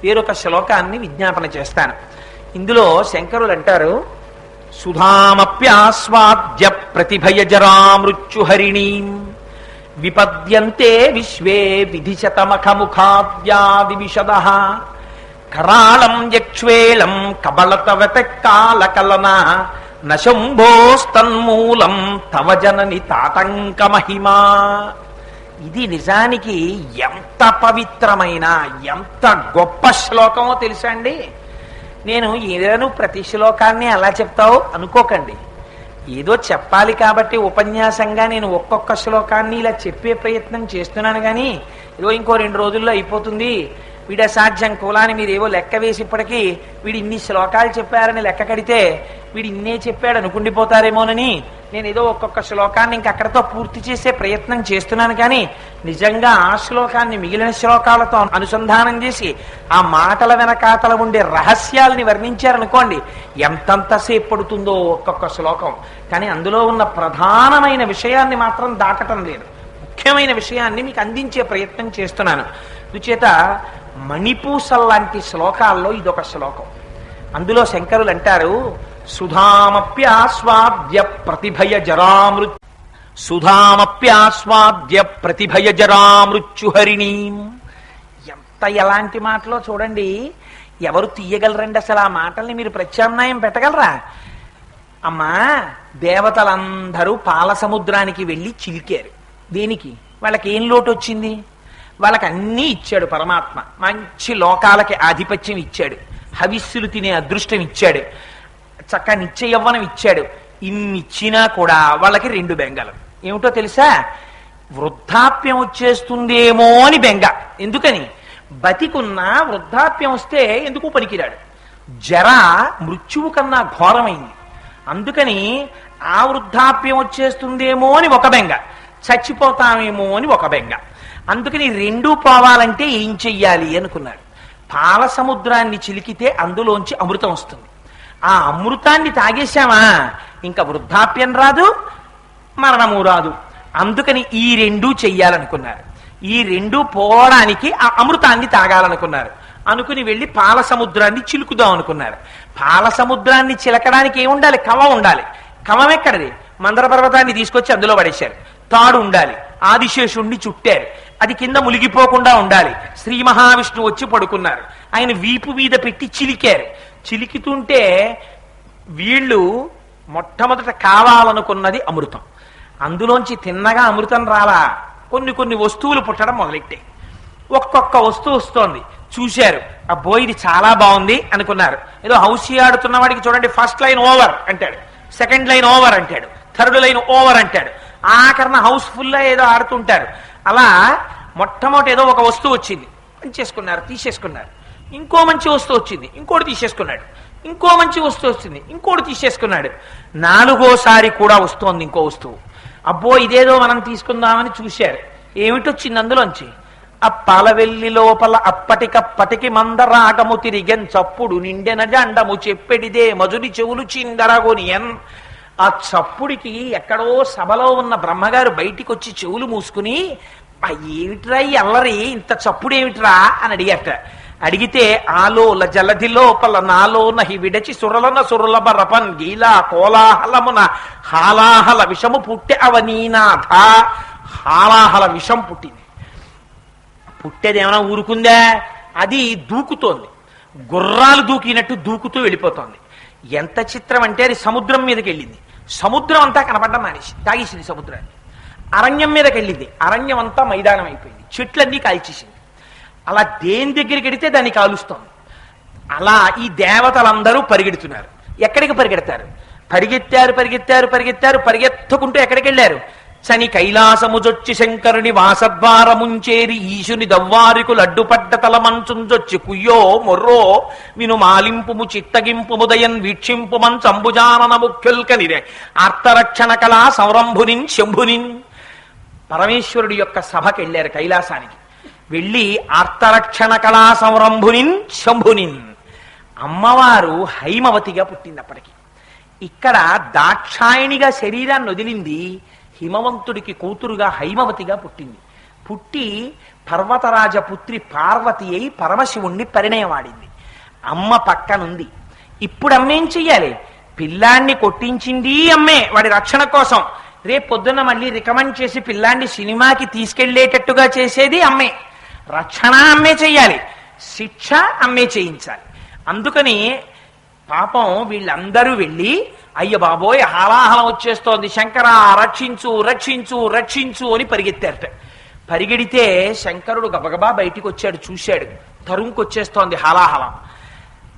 వేరొక శ్లోకాన్ని విజ్ఞాపన చేస్తాను. ఇందులో శంకరులు అంటారు, సుధామప్యాస్వాద్య ప్రతిభయజరామృత్యుహరిణీం విపద్యంతే విశ్వే విధిశతమఖముఖాద్యాది విశదః కరాళం యక్ష్వేళం కబళతవత కాలకలన నశంభోస్తన్మూలం తవ జనని తాతంక మహిమా. ఇది నిజానికి ఎంత పవిత్రమైన ఎంత గొప్ప శ్లోకమో తెలుసా అండి. నేను ఏదైనా ప్రతి శ్లోకాన్ని అలా చెప్తావు అనుకోకండి. ఏదో చెప్పాలి కాబట్టి ఉపన్యాసంగా నేను ఒక్కొక్క శ్లోకాన్ని ఇలా చెప్పే ప్రయత్నం చేస్తున్నాను. కానీ ఏదో ఇంకో 2 రోజుల్లో అయిపోతుంది, వీడి అసాధ్యం కులాన్ని మీరు ఏవో లెక్క వేసి ఇప్పటికీ వీడు ఇన్ని శ్లోకాలు చెప్పారని లెక్క కడితే వీడు ఇన్నే చెప్పాడు అనుకుండిపోతారేమోనని నేను ఏదో ఒక్కొక్క శ్లోకాన్ని ఇంక అక్కడతో పూర్తి చేసే ప్రయత్నం చేస్తున్నాను. కానీ నిజంగా ఆ శ్లోకాన్ని మిగిలిన శ్లోకాలతో అనుసంధానం చేసి ఆ మాటల వెనకాతల ఉండే రహస్యాలని వర్ణించారనుకోండి, ఎంతంతసేపు పడుతుందో ఒక్కొక్క శ్లోకం. కానీ అందులో ఉన్న ప్రధానమైన విషయాన్ని మాత్రం దాటటం లేదు. ముఖ్యమైన విషయాన్ని మీకు అందించే ప్రయత్నం చేస్తున్నాను. అందుచేత మణిపూసల్లాంటి శ్లోకాల్లో ఇదొక శ్లోకం. అందులో శంకరులు అంటారు, సుధామప్యాస్వాద్య ప్రతిభయజరామృత్యుహరిణీం. ఎంత ఎలాంటి మాటలో చూడండి. ఎవరు తీయగలరండి అసలు ఆ మాటల్ని? మీరు ప్రత్యామ్నాయం పెట్టగలరా? అమ్మా, దేవతలందరూ పాల సముద్రానికి వెళ్ళి చిలికారు. దేనికి? వాళ్ళకి ఏం లోటు వచ్చింది? వాళ్ళకి అన్నీ ఇచ్చాడు పరమాత్మ. మంచి లోకాలకి ఆధిపత్యం ఇచ్చాడు, హవిస్సులు తినే అదృష్టం ఇచ్చాడు, చక్క నిత్య యవ్వనం ఇచ్చాడు. ఇన్నిచ్చినా కూడా వాళ్ళకి 2 బెంగలు. ఏమిటో తెలుసా? వృద్ధాప్యం వచ్చేస్తుందేమో అని బెంగ. ఎందుకని? బతికున్నా వృద్ధాప్యం వస్తే ఎందుకు పనికిరాడు. జర మృత్యువు కన్నా ఘోరమైంది. అందుకని ఆ వృద్ధాప్యం వచ్చేస్తుందేమో అని ఒక బెంగ, చచ్చిపోతామేమో అని ఒక బెంగ. అందుకని 2 పోవాలంటే ఏం చెయ్యాలి అనుకున్నాడు. పాల సముద్రాన్ని చిలికితే అందులోంచి అమృతం వస్తుంది. ఆ అమృతాన్ని తాగేశామా ఇంకా వృద్ధాప్యం రాదు, మరణము రాదు. అందుకని ఈ 2 చెయ్యాలనుకున్నారు. ఈ 2 పోవడానికి ఆ అమృతాన్ని తాగాలనుకున్నారు. అనుకుని వెళ్ళి పాల సముద్రాన్ని చిలుకుదాం అనుకున్నారు. పాల సముద్రాన్ని చిలకడానికి ఏముండాలి? కవ ఉండాలి. కవం ఎక్కడది? మందర పర్వతాన్ని తీసుకొచ్చి అందులో పడేశారు. తాడు ఉండాలి. ఆదిశేషుణ్ణి చుట్టారు. అది కింద ములిగిపోకుండా ఉండాలి. శ్రీ మహావిష్ణువు వచ్చి పడుకున్నారు. ఆయన వీపు మీద పెట్టి చిలికారు. చిలికితుంటే వీళ్ళు మొట్టమొదట కావాలనుకున్నది అమృతం. అందులోంచి తిన్నగా అమృతం రాలా, కొన్ని వస్తువులు పుట్టడం మొదలెట్టాయి. ఒక్కొక్క వస్తువు వస్తోంది. చూశారు, అబ్బో ఇది చాలా బాగుంది అనుకున్నారు. ఏదో హౌసీ ఆడుతున్న వాడికి చూడండి, ఫస్ట్ లైన్ ఓవర్ అంటాడు, సెకండ్ లైన్ ఓవర్ అంటాడు, థర్డ్ లైన్ ఓవర్ అంటాడు. ఆఖరణ హౌస్ఫుల్లా ఏదో ఆడుతుంటారు. అలా మొట్టమొదటి ఏదో ఒక వస్తువు వచ్చింది, చేసుకున్నారు, తీసేసుకున్నారు. ఇంకో మంచి వస్తువు వచ్చింది, ఇంకోటి తీసేసుకున్నాడు. ఇంకో మంచి వస్తువు వచ్చింది, ఇంకోటి తీసేసుకున్నాడు. 4వసారి కూడా వస్తోంది ఇంకో వస్తువు. అబ్బో ఇదేదో మనం తీసుకుందామని చూశారు. ఏమిటొచ్చింది అందులోంచి? అప్పలవెల్లి లోపల అప్పటికప్పటికి మందరాగము తిరిగెన్ చప్పుడు నిండెన జండము చెప్పెడిదే మజుని చెవులు చిందరగొనియన్. ఆ చప్పుడికి ఎక్కడో సభలో ఉన్న బ్రహ్మగారు బయటికి వచ్చి చెవులు మూసుకుని, ఏమిట్రా ఈ అల్లరి, ఇంత చప్పుడు ఏమిట్రా అని అడిగాట. అడిగితే ఆలోల జలధి లోపల నాలో నహి విడచి సురలన సురలభ రపన్ గీలా కోలాహలమున హాలాహల విషము పుట్టె అవనీనాథ. హాలాహల విషం పుట్టింది. పుట్టేదేమైనా ఊరుకుందా? అది దూకుతోంది, గుర్రాలు దూకినట్టు దూకుతూ వెళ్ళిపోతోంది. ఎంత చిత్రం అంటే అది సముద్రం మీదకి వెళ్ళింది. సముద్రం అంతా కనపడ్డం మానేసి తాగేసింది సముద్రాన్ని. అరణ్యం మీదకి వెళ్ళింది. అరణ్యం అంతా మైదానం అయిపోయింది. చెట్లన్నీ కాల్చేసింది. అలా దేని దగ్గరికి వెడితే దాన్ని కాలుస్తోంది. అలా ఈ దేవతలందరూ పరిగెడుతున్నారు. ఎక్కడికి పరిగెడతారు? పరిగెత్తారు. పరిగెత్తుకుంటూ ఎక్కడికి వెళ్ళారు? చని కైలాసముజొచ్చి శంకరుని వాసద్వారముంచేరి ఈశుని దవ్వారికులు అడ్డుపడ్డ తలమంచుంజొచ్చి కుయ్యో మొర్రో విను మాలింపుము చిత్తగింపుముదయన్ వీక్షింపుమన్ చంబుజానన ముఖ్యుల్కనిరే ఆర్తరక్షణ కళా సంరంభునిన్ శంభునిన్. పరమేశ్వరుడి యొక్క సభకి వెళ్ళారు కైలాసానికి. వెళ్ళి ఆర్తరక్షణ కళా సంరంభునిన్ శంభునిన్. అమ్మవారు హైమవతిగా పుట్టింది. అప్పటికి ఇక్కడ దాక్షాయణిగా శరీరాన్ని వదిలింది, హిమవంతుడికి కూతురుగా హైమవతిగా పుట్టింది. పుట్టి పర్వతరాజ పుత్రి పార్వతి అయి పరమశివుణ్ణి పరిణయమాడింది. అమ్మ పక్కనుంది. ఇప్పుడు అమ్మేం చెయ్యాలి? పిల్లాన్ని కొట్టించింది అమ్మే వాడి రక్షణ కోసం. రేపు పొద్దున్న మళ్ళీ రికమెండ్ చేసి పిల్లాన్ని సినిమాకి తీసుకెళ్లేటట్టుగా చేసేది అమ్మే. రక్షణ అమ్మే చెయ్యాలి, శిక్ష అమ్మే చేయించాలి. అందుకని పాపం వీళ్ళందరూ వెళ్ళి అయ్య బాబోయ్ హాలాహలం వచ్చేస్తోంది, శంకరా రక్షించు రక్షించు రక్షించు అని పరిగెత్తారట. పరిగెడితే శంకరుడు గబగబా బయటికి వచ్చాడు, చూశాడు తరుంకొచ్చేస్తోంది హాలాహలం.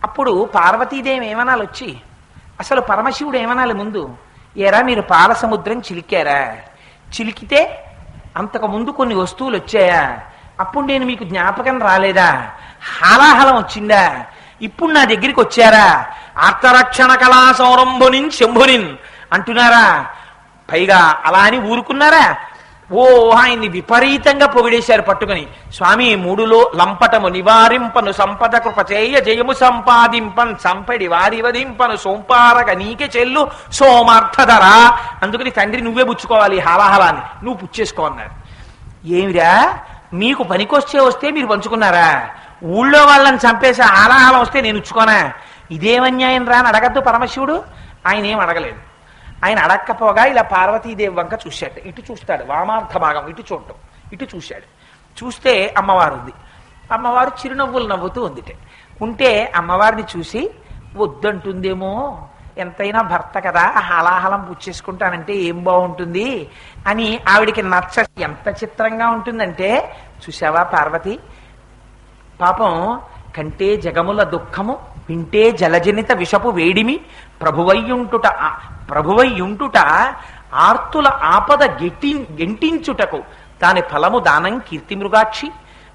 అప్పుడు పార్వతీదేవి ఏమనాలి వచ్చి? అసలు పరమశివుడు ఏమనాలి ముందు? ఏరా మీరు పాల సముద్రం చిలికారా? చిలికితే అంతకు ముందు కొన్ని వస్తువులు వచ్చాయా? అప్పుడు నేను మీకు జ్ఞాపకం రాలేదా? హాలాహలం వచ్చిందా? ఇప్పుడు నా దగ్గరికి వచ్చారా? ఆర్తరక్షణ కళా సౌరంభునిన్ శంభునిన్ అంటున్నారా? పైగా అలా అని ఊరుకున్నారా? ఓ ఆయన్ని విపరీతంగా పొగిడేశారు పట్టుకుని. స్వామి మూడులో లంపటము నివారింపను సంపద కృపచేయ జయము సంపాదింపన్ సంపడి వారివదింపను సోంపారగ నీకే చెల్లు సోమార్థధరా. అందుకని తండ్రి నువ్వే పుచ్చుకోవాలి హాలాహలాన్ని, నువ్వు పుచ్చేసుకో అన్నారు. ఏమిరా మీకు పనికొచ్చే వస్తే మీరు పంచుకున్నారా? ఊళ్ళో వాళ్ళని చంపేసి హాలాహలం వస్తే నేను ఉచ్చుకోనా? ఇదేమన్యాయం రా అని అడగద్దు పరమశివుడు. ఆయన ఏం అడగలేదు. ఆయన అడక్కపోగా ఇలా పార్వతీదేవి వంక చూశాడు. ఇటు చూస్తాడు, వామార్థ భాగం ఇటు చూడటం. ఇటు చూశాడు. చూస్తే అమ్మవారు ఉంది. అమ్మవారు చిరునవ్వులు నవ్వుతూ ఉందిటే. ఉంటే అమ్మవారిని చూసి వద్దంటుందేమో, ఎంతైనా భర్త కదా హాలాహలం పుచ్చేసుకుంటానంటే ఏం బాగుంటుంది అని ఆవిడికి నచ్చ. ఎంత చిత్రంగా ఉంటుందంటే, చూసావా పార్వతి పాపం కంటే జగముల దుఃఖము వింటే జలజనిత విషపు వేడిమి ప్రభువయ్యుంటుట ఆర్తుల ఆపద గెంటించుటకు దాని ఫలము దానం కీర్తి మృగాక్షి.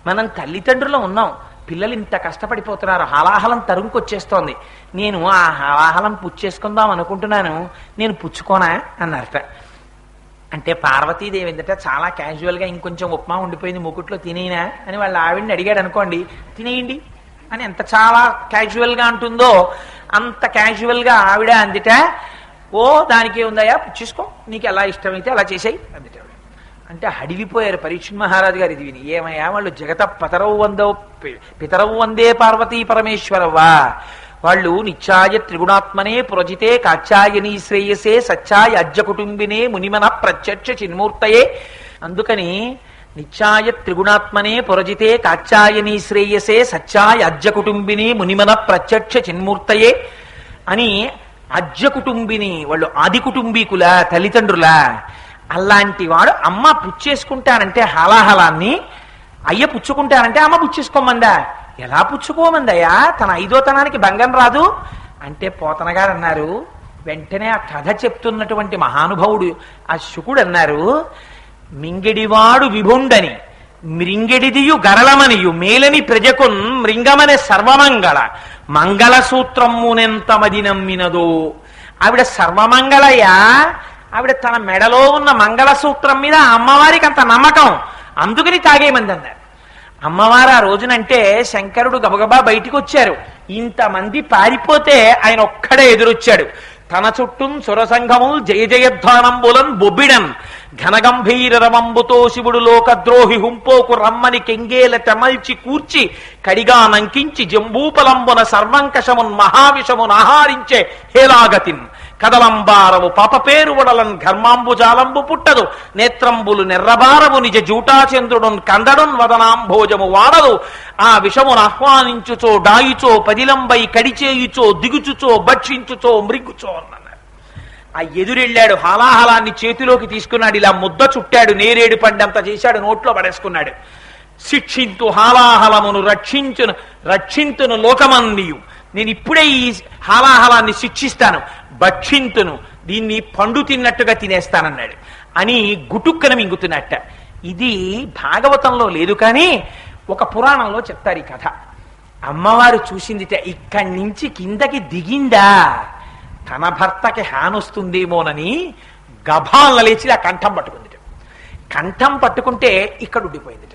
మనం తల్లిదండ్రులు ఉన్నాం, పిల్లలు ఇంత కష్టపడిపోతున్నారు, హాలాహలం తరుముకొచ్చేస్తోంది, నేను ఆ హాలాహలం పుచ్చేసుకుందాం అనుకుంటున్నాను, నేను పుచ్చుకోనా అన్నారట. అంటే పార్వతీదేవి ఏంటంటే చాలా క్యాజువల్గా ఇంకొంచెం ఉప్మా ఉండిపోయింది మూకుట్లో తినేనా అని వాళ్ళ ఆవిడని అడిగాడు అనుకోండి, తినేయండి అని ఎంత చాలా క్యాజువల్గా అంటుందో అంత క్యాజువల్గా ఆవిడ అందిట. ఓ దానికి ఉందయా పుచ్చేసుకో, నీకు ఎలా ఇష్టమైతే అలా చేసాయి అందుట. అంటే హడిలిపోయారు పరీక్ష మహారాజు గారు ఇది విని. ఏమయ్యా వాళ్ళు జగత పితరవు వందే పార్వతీ పరమేశ్వరవ్వా, వాళ్ళు నిత్యాయ త్రిగుణాత్మనే పురజితే కాచాయనీ శ్రేయసే సత్యాయ అజ్జ కుటుంబినే మునిమన ప్రత్యక్ష చిన్మూర్తయే. అందుకని నిత్యాయ త్రిగుణాత్మనే పురజితే కాచాయనీ శ్రేయసే సత్యాయ అజ్జ కుటుంబిని మునిమన ప్రత్యక్ష చిన్మూర్తయే అని. అజ్జ కుటుంబిని వాళ్ళు ఆది కుటుంబీకుల తల్లిదండ్రుల. అలాంటి వాడు అమ్మ పుచ్చేసుకుంటానంటే హాలాహలాన్ని, అయ్య పుచ్చుకుంటానంటే అమ్మ పుచ్చేసుకోమందా? ఎలా పుచ్చుకోమందయ్యా? తన ఐదోతనానికి భంగం రాదు అంటే పోతన గారు అన్నారు. వెంటనే ఆ కథ చెప్తున్నటువంటి మహానుభావుడు ఆ శుకుడు అన్నారు, మింగెడివాడు విభుండని మృంగెడిదియు గరళమనియు మేలని ప్రజకున్ మృంగమనే సర్వమంగళ మంగళసూత్రమునెంత మది నమ్మినదో. ఆవిడ సర్వమంగళయ్య, ఆవిడ తన మెడలో ఉన్న మంగళసూత్రం మీద అమ్మవారికి అంత నమ్మకం, అందుకని తాగేమంది అన్నారు. అమ్మవారు ఆ రోజునంటే శంకరుడు గబగబా బయటికి వచ్చారు. ఇంతమంది పారిపోతే ఆయన ఒక్కడే ఎదురొచ్చాడు. తన చుట్టూ సురసంఘము జయ జయధ్వానంబులన్ బొబ్బిడన్ ఘనగంభీర రమంబుతో శివుడు లోకద్రోహి హుంపోకు రమ్మని కెంగేల తెమల్చి కూర్చి కడిగా నంకించి జంబూపలంబున సర్వంకషమున్ మహావిషమున్ ఆహారించే హేలాగతిన్ కదలంబారవు పాప పేరు వడలన్ ఘర్మాంబుజాలంబు పుట్టదు నేత్రంబులు నెర్రబారవు నిజ జూటాచంద్రుడున్ కందడున్ వదనాంభోజము వాడదు ఆ విషమును ఆహ్వానించుచో డాయిచో పదిలంబై కడిచేయుచో దిగుచుచో భక్షించుచో మృగ్గుచో అన్నారు. ఆ ఎదురెళ్ళాడు, హాలాహలాన్ని చేతిలోకి తీసుకున్నాడు, ఇలా ముద్ద చుట్టాడు, నేరేడు పండంత చేశాడు, నోట్లో పడేసుకున్నాడు. శిక్షింతు హాలాహలమును రక్షింతును లోకమన్నీయు, నేను ఇప్పుడే ఈ హాలాహలాన్ని శిక్షిస్తాను, భక్షింతును దీన్ని పండు తిన్నట్టుగా తినేస్తానన్నాడు అని గుటుక్కన మింగుతున్నట్ట. ఇది భాగవతంలో లేదు కానీ ఒక పురాణంలో చెప్తారు ఈ కథ. అమ్మవారు చూసిందిట, ఇక్కడి నుంచి కిందకి దిగిందా తన భర్తకి హానొస్తుందేమోనని గభాలను లేచి ఆ కంఠం పట్టుకుందిట. కంఠం పట్టుకుంటే ఇక్కడ ఉండిపోయిందిట.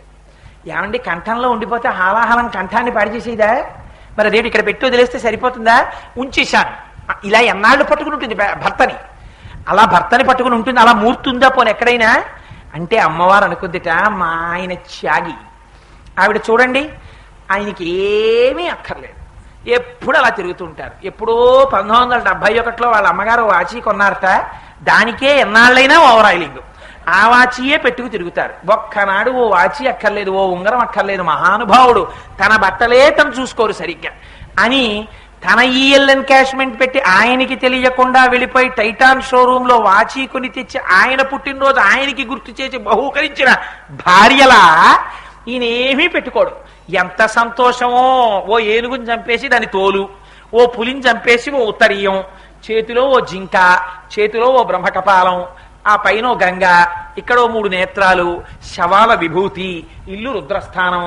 ఏమండి కంఠంలో ఉండిపోతే హాలాహలం కంఠాన్ని పాడి చేసేదా? మరి అదేంటి ఇక్కడ పెట్టి వదిలేస్తే సరిపోతుందా? ఉంచేశాను. ఇలా ఎన్నాళ్ళు పట్టుకుని ఉంటుంది భర్తని? అలా భర్తని పట్టుకుని ఉంటుంది, అలా మూర్తుందా పోనీ ఎక్కడైనా? అంటే అమ్మవారు అనుకుందిట, మా ఆయన త్యాగి. ఆవిడ చూడండి, ఆయనకి ఏమీ అక్కర్లేదు, ఎప్పుడు అలా తిరుగుతుంటారు. ఎప్పుడో 1971లో వాళ్ళ అమ్మగారు వాచి కొన్నారట, దానికే ఎన్నాళ్ళైనా ఓవరాయిలింగ్. ఆ వాచియే పెట్టుకు తిరుగుతారు. ఒక్కనాడు ఓ వాచి అక్కర్లేదు, ఓ ఉంగరం అక్కర్లేదు. మహానుభావుడు తన బట్టలే తను చూసుకోరు సరిగ్గా అని తన ఈఎల్ ఎన్కాష్మెంట్ పెట్టి ఆయనకి తెలియకుండా వెళ్ళిపోయి టైటాన్ షోరూమ్ లో వాచి కొని తెచ్చి ఆయన పుట్టినరోజు ఆయనకి గుర్తు చేసి బహూకరించిన భార్యలా ఈయనేమీ పెట్టుకోడు. ఎంత సంతోషమో! ఓ ఏనుగుని చంపేసి దాని తోలు, ఓ పులిని చంపేసి ఓ ఉత్తరీయం, చేతిలో ఓ జింక, చేతిలో ఓ బ్రహ్మకపాలం, ఆ పైన ఓ గంగ, ఇక్కడ ఓ 3 నేత్రాలు, శవాల విభూతి, ఇల్లు రుద్రస్థానం.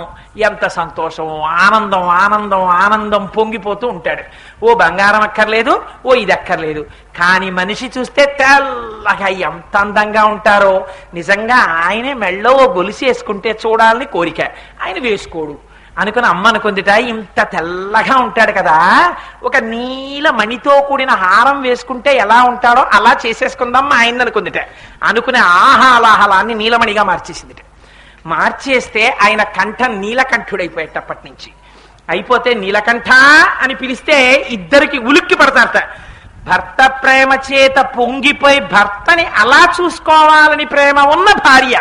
ఎంత సంతోషమో! ఆనందం ఆనందం ఆనందం పొంగిపోతూ ఉంటాడు. ఓ బంగారం అక్కర్లేదు, ఓ ఇది అక్కర్లేదు. కానీ మనిషి చూస్తే తెల్లగా ఎంత అందంగా ఉంటారో. నిజంగా ఆయనే మెళ్ళో ఓ గొలుసు వేసుకుంటే చూడాలని కోరిక, ఆయన వేసుకోడు అనుకుని అమ్మ అనుకుందిట, ఇంత తెల్లగా ఉంటాడు కదా, ఒక నీల మణితో కూడిన హారం వేసుకుంటే ఎలా ఉంటాడో అలా చేసేసుకుందాం ఆయన అనుకుందిట. అనుకుని ఆహాలాహలాన్ని నీలమణిగా మార్చేసిందిట. మార్చేస్తే ఆయన కంఠం నీలకంఠుడైపోయేటప్పటి నుంచి. అయిపోతే నీలకంఠ అని పిలిస్తే ఇద్దరికి ఉలిక్కి పడతారట. భర్త ప్రేమ చేత పొంగిపోయి భర్తని అలా చూసుకోవాలని ప్రేమ ఉన్న భార్య